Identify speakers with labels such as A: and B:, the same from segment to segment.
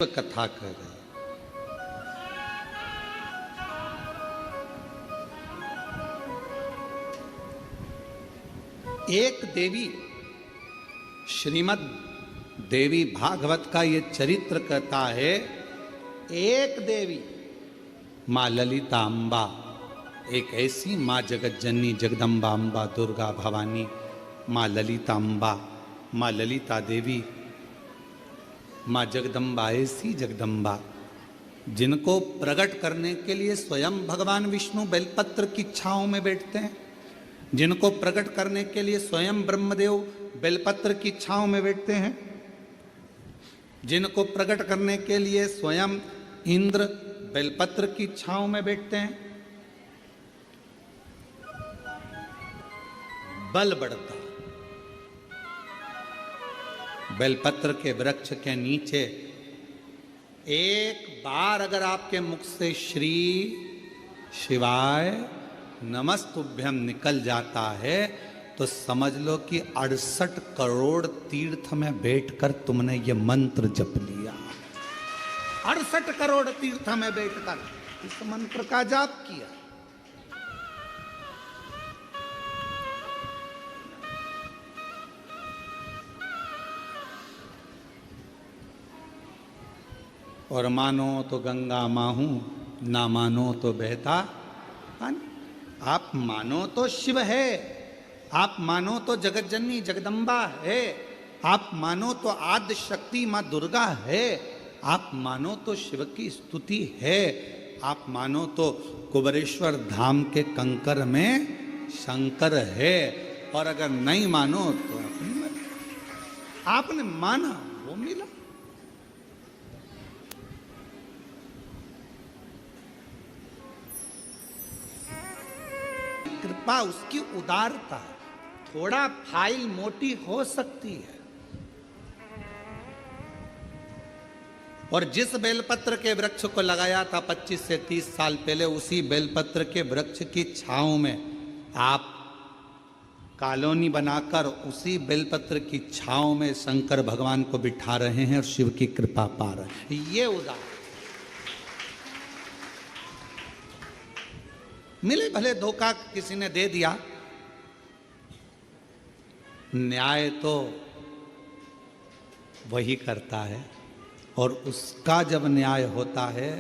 A: कथा कह रहे हैं। एक देवी, श्रीमद् देवी भागवत का ये चरित्र कहता है, एक देवी माँ ललिता अम्बा, एक ऐसी माँ जगत जननी जगदम्बा अम्बा दुर्गा भवानी, माँ ललिता अम्बा, माँ ललिता देवी, माँ जगदम्बा, ऐसी जगदम्बा जिनको प्रकट करने के लिए स्वयं भगवान विष्णु बेलपत्र की छांव में बैठते हैं, जिनको प्रकट करने के लिए स्वयं ब्रह्मदेव बेलपत्र की छांव में बैठते हैं, जिनको प्रकट करने के लिए स्वयं इंद्र बेलपत्र की छांव में बैठते हैं, बल बढ़ता। बेलपत्र के वृक्ष के नीचे एक बार अगर आपके मुख से श्री शिवाय नमस्तुभ्यम निकल जाता है तो समझ लो कि 68 करोड़ तीर्थ में बैठकर तुमने ये मंत्र जप लिया। 68 करोड़ तीर्थ में बैठकर इस मंत्र का जाप किया। और मानो तो गंगा माहू, ना मानो तो बहता पानी। आप मानो तो शिव है, आप मानो तो जगत जननी जगदम्बा है, आप मानो तो आद्य शक्ति माँ दुर्गा है, आप मानो तो शिव की स्तुति है, आप मानो तो कुबेरेश्वर धाम के कंकर में शंकर है, और अगर नहीं मानो तो अपनी मर्जी। आपने माना वो मिला। कृपा उसकी उदारता, थोड़ा फाइल मोटी हो सकती है। और जिस बेलपत्र के वृक्ष को लगाया था 25 से 30 साल पहले, उसी बेलपत्र के वृक्ष की छांव में आप कॉलोनी बनाकर उसी बेलपत्र की छांव में शंकर भगवान को बिठा रहे हैं और शिव की कृपा पा रहे हैं। ये उदार मिले भले धोखा किसी ने दे दिया, न्याय तो वही करता है, और उसका जब न्याय होता है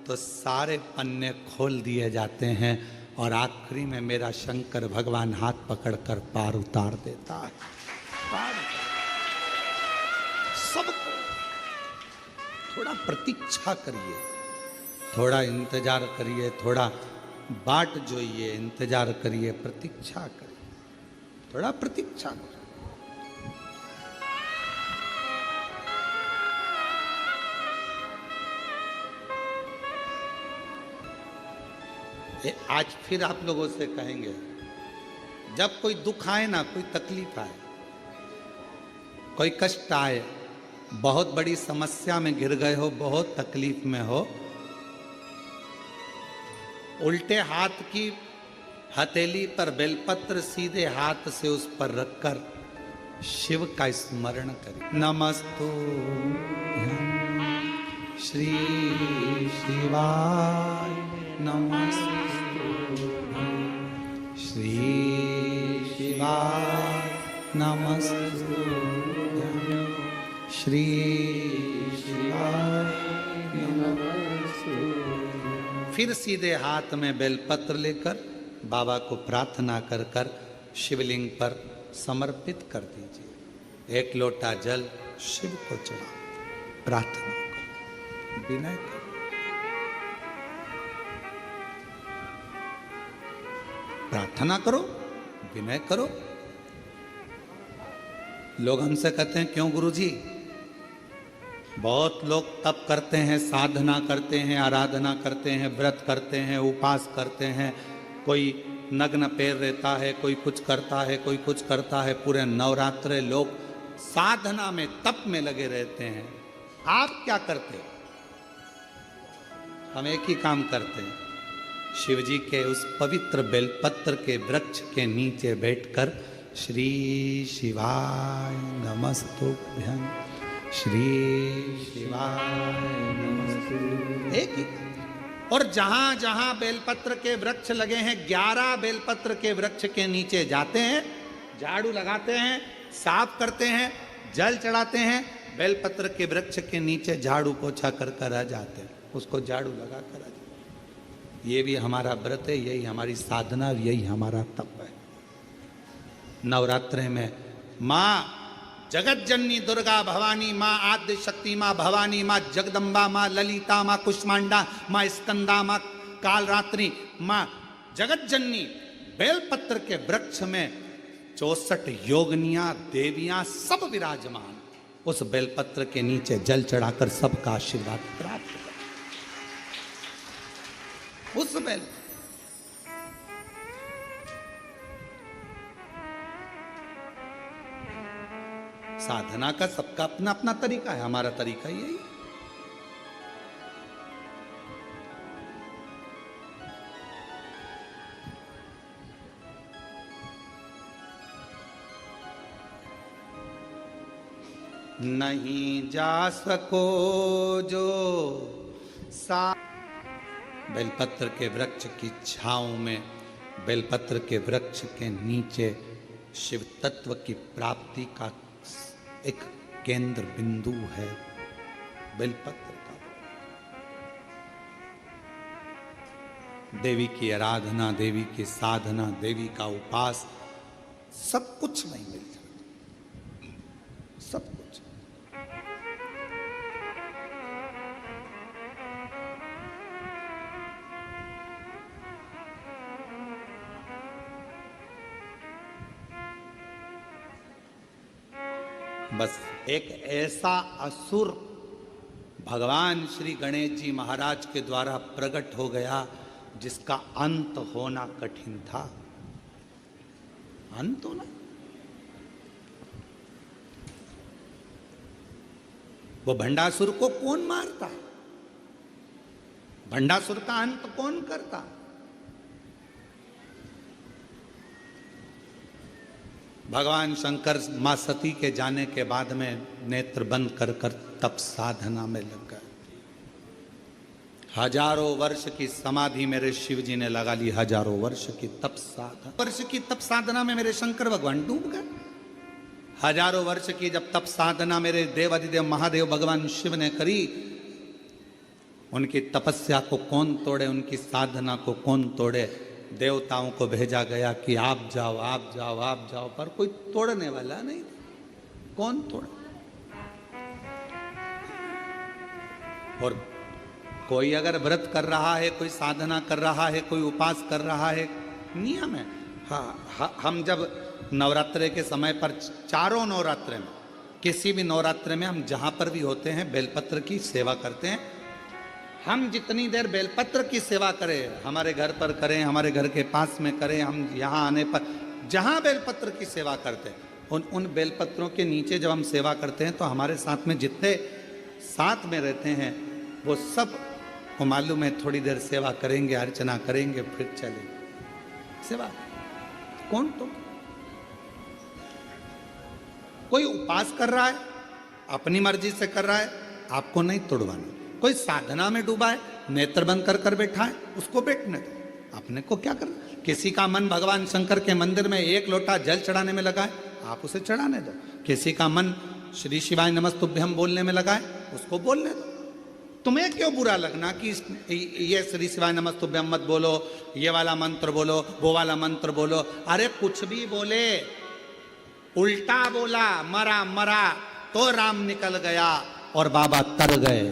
A: तो सारे पन्ने खोल दिए जाते हैं और आखिरी में मेरा शंकर भगवान हाथ पकड़कर पार उतार देता है। पार सबको थोड़ा प्रतीक्षा करिए, थोड़ा इंतजार करिए, थोड़ा बाट जोइए, इंतजार करिए, प्रतीक्षा करिए, थोड़ा प्रतीक्षा करिए। आज फिर आप लोगों से कहेंगे, जब कोई दुख आए ना, कोई तकलीफ आए, कोई कष्ट आए, बहुत बड़ी समस्या में घिर गए हो, बहुत तकलीफ में हो, उल्टे हाथ की हथेली पर बेलपत्र सीधे हाथ से उस पर रखकर शिव का स्मरण करें। नमस्तु श्री शिवाय, नमस्तु श्री शिवाय, नमस्तु श्री शिवाय, नमस्तु। फिर सीधे हाथ में बेलपत्र लेकर बाबा को प्रार्थना कर कर शिवलिंग पर समर्पित कर दीजिए। एक लोटा जल शिव को चढ़ाओ, प्रार्थना करो, विनय करो। प्रार्थना करो, विनय करो। लोग हमसे कहते हैं, क्यों गुरुजी? बहुत लोग तप करते हैं, साधना करते हैं, आराधना करते हैं, व्रत करते हैं, उपवास करते हैं, कोई नग्न पैर रहता है, कोई कुछ करता है, कोई कुछ करता है, पूरे नवरात्रे लोग साधना में तप में लगे रहते हैं। आप क्या करते हो? हम एक ही काम करते हैं, शिव जी के उस पवित्र बेलपत्र के वृक्ष के नीचे बैठकर श्री शिवाय नमस्तुभ्यं, श्री शिवाय एक ही। और जहां जहां बेलपत्र के वृक्ष लगे हैं, 11 बेलपत्र के वृक्ष के नीचे जाते हैं, झाड़ू लगाते हैं, साफ करते हैं, जल चढ़ाते हैं, बेलपत्र के वृक्ष के नीचे झाड़ू पोछा कर कर आ जाते हैं, उसको झाड़ू लगा कर आ जाते हैं। ये भी हमारा व्रत है, यही हमारी साधना, यही हमारा तप है। नवरात्रे में माँ जगत जननी दुर्गा भवानी, माँ आद्य शक्ति, माँ भवानी, माँ जगदम्बा, माँ ललिता, माँ कुष्मांडा, माँ स्कंदा, माँ कालरात्रि, माँ जगत जननी, बेलपत्र के वृक्ष में 64 योगनियां देवियां सब विराजमान, उस बेलपत्र के नीचे जल चढ़ाकर सबका आशीर्वाद प्राप्त कर। उस बेल साधना का सबका अपना अपना तरीका है, हमारा तरीका यही। नहीं जा सको जो सा बेलपत्र के वृक्ष की छांव में, बेलपत्र के वृक्ष के नीचे शिव तत्व की प्राप्ति का एक केंद्र बिंदु है बेलपत्र का। देवी की आराधना, देवी की साधना, देवी का उपास, सब कुछ नहीं मिल जाता, सब कुछ। बस एक ऐसा असुर भगवान श्री गणेश जी महाराज के द्वारा प्रकट हो गया जिसका अंत होना कठिन था। अंत होना, वो भंडासुर को कौन मारता, भंडासुर का अंत कौन करता? भगवान शंकर मां सती के जाने के बाद में नेत्र बंद कर कर तप साधना में लग गए। हजारों वर्ष की समाधि मेरे शिव जी ने लगा ली, हजारों वर्ष की तप साधना, वर्ष की तप साधना में मेरे शंकर भगवान डूब गए। हजारों वर्ष की जब तप साधना मेरे देवाधिदेव महादेव भगवान शिव ने करी, उनकी तपस्या को कौन तोड़े, उनकी साधना को कौन तोड़े? देवताओं को भेजा गया कि आप जाओ, आप जाओ, आप जाओ, पर कोई तोड़ने वाला नहीं। कौन तोड़े? और कोई अगर व्रत कर रहा है, कोई साधना कर रहा है, कोई उपास कर रहा है, नियम है। हाँ, हम जब नवरात्रे के समय पर, चारों नवरात्रे में, किसी भी नवरात्रे में हम जहां पर भी होते हैं बेलपत्र की सेवा करते हैं। हम जितनी देर बेलपत्र की सेवा करें, हमारे घर पर करें, हमारे घर के पास में करें, हम यहाँ आने पर जहाँ बेलपत्र की सेवा करते हैं, उन बेलपत्रों के नीचे जब हम सेवा करते हैं तो हमारे साथ में जितने साथ में रहते हैं वो सब को मालूम है थोड़ी देर सेवा करेंगे, अर्चना करेंगे, फिर चलेंगे। सेवा कौन तो? कोई उपास कर रहा है, अपनी मर्जी से कर रहा है, आपको नहीं तोड़वाना। कोई साधना में डूबा है, नेत्र बंद कर कर बैठा है, उसको बैठने दो, अपने को क्या करना। किसी का मन भगवान शंकर के मंदिर में एक लोटा जल चढ़ाने में लगा है, आप उसे चढ़ाने दो। किसी का मन श्री शिवाय नमस्तुभ्यम बोलने में लगा है, उसको बोलने दो। तुम्हें क्यों बुरा लगना कि ये श्री शिवाय नमस्तुभ्यम मत बोलो, ये वाला मंत्र बोलो, वो वाला मंत्र बोलो। अरे कुछ भी बोले, उल्टा बोला, मरा मरा तो राम निकल गया और बाबा तर गए।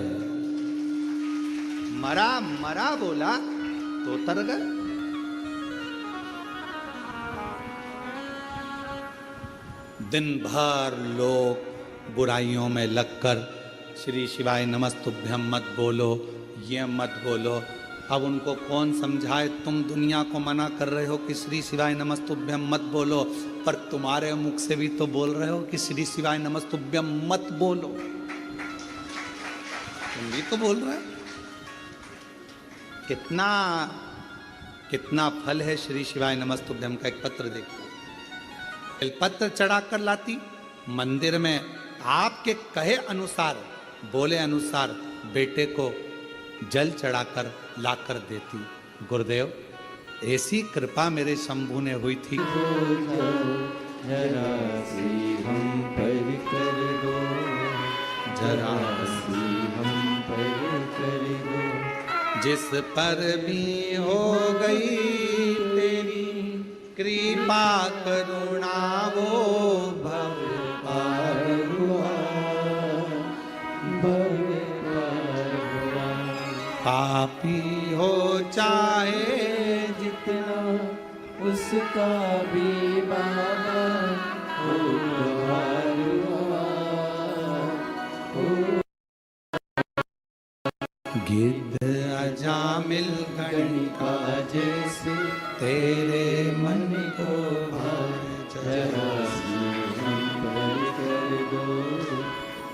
A: मरा मरा बोला तो तर गए। दिन भर लोग बुराइयों में लगकर श्री शिवाय नमस्तुभ्यम मत बोलो, ये मत बोलो। अब उनको कौन समझाए? तुम दुनिया को मना कर रहे हो कि श्री शिवाय नमस्तुभ्यम मत बोलो, पर तुम्हारे मुख से भी तो बोल रहे हो कि श्री शिवाय नमस्तुभ्यम मत बोलो। तुम भी तो बोल रहे हो। कितना कितना फल है श्री शिवाय नमस्तुभ्यम का। एक पत्र देखो, बेलपत्र चढ़ा कर लाती मंदिर में, आपके कहे अनुसार, बोले अनुसार बेटे को जल चढ़ाकर लाकर देती। गुरुदेव ऐसी कृपा मेरे शंभू ने हुई थी।
B: जरा सी हम पर कर दो, जरा सी हम पर कर दो।
A: जिस पर भी हो गई तेरी कृपा करुणा वो
B: भव पार हुआ, भव पार हुआ।
A: पापी हो चाहे
B: जितना उसका भी बाबा उद्धार हुआ,
A: गिद्ध अजामिल
B: गणिका जैसे
A: तेरे मन
B: मन को भाए। जरा सी हम पर कर दो,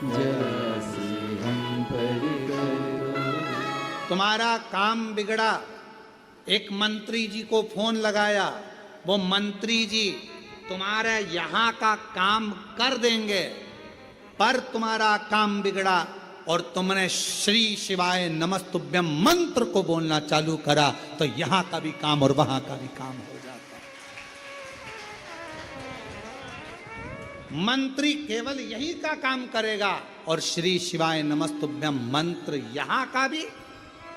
B: जरा सी हम पर कर दो।
A: तुम्हारा काम बिगड़ा, एक मंत्री जी को फोन लगाया, वो मंत्री जी तुम्हारे यहाँ का काम कर देंगे, पर तुम्हारा काम बिगड़ा और तुमने श्री शिवाय नमस्तुभ्यम मंत्र को बोलना चालू करा, तो यहाँ का भी काम और वहां का भी काम हो जाता। मंत्री केवल यही का काम करेगा और श्री शिवाय नमस्तुभ्यम मंत्र यहाँ का भी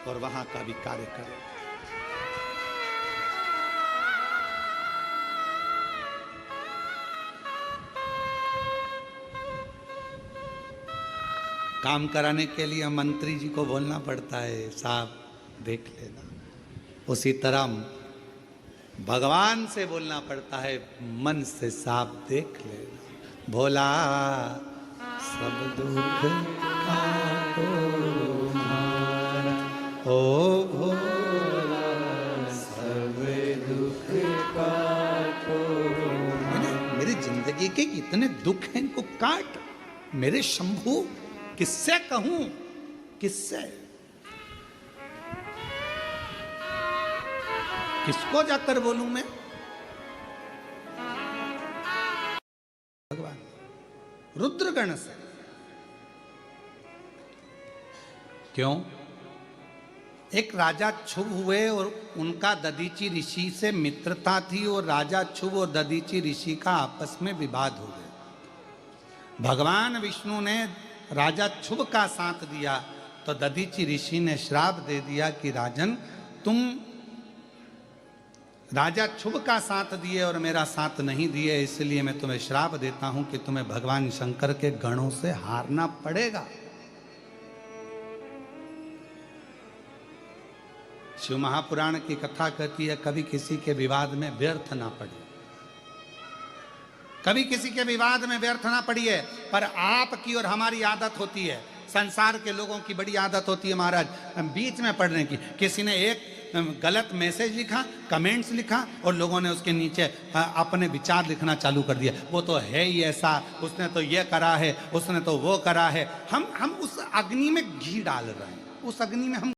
A: और वहां का भी कार्य करेगा। काम कराने के लिए मंत्री जी को बोलना पड़ता है, साहब देख लेना। उसी तरह भगवान से बोलना पड़ता है, मन से साहब देख लेना। भोला सब दुख काटो हमारा, ओ भोला
B: सब दुख काटो।
A: मेरी जिंदगी के इतने दुख हैं, इनको काट मेरे शंभू। किससे कहूं, किससे, किसको जाकर बोलूं मैं? भगवान रुद्रगण से। क्यों? एक राजा क्षुभ हुए और उनका दधीची ऋषि से मित्रता थी और राजा क्षुभ और दधीची ऋषि का आपस में विवाद हो गया। भगवान विष्णु ने राजा क्षुभ का साथ दिया तो दधीची ऋषि ने श्राप दे दिया कि राजन, तुम राजा क्षुभ का साथ दिए और मेरा साथ नहीं दिए, इसलिए मैं तुम्हें श्राप देता हूं कि तुम्हें भगवान शंकर के गणों से हारना पड़ेगा। शिव महापुराण की कथा कहती है, कभी किसी के विवाद में व्यर्थ ना पड़े, कभी किसी के विवाद में व्यर्थ ना पड़िए। पर आपकी और हमारी आदत होती है, संसार के लोगों की बड़ी आदत होती है महाराज, बीच में पढ़ने की। किसी ने एक गलत मैसेज लिखा, कमेंट्स लिखा और लोगों ने उसके नीचे अपने विचार लिखना चालू कर दिया। वो तो है ही ऐसा, उसने तो ये करा है, उसने तो वो करा है। हम उस अग्नि में घी डाल रहे हैं, उस अग्नि में हम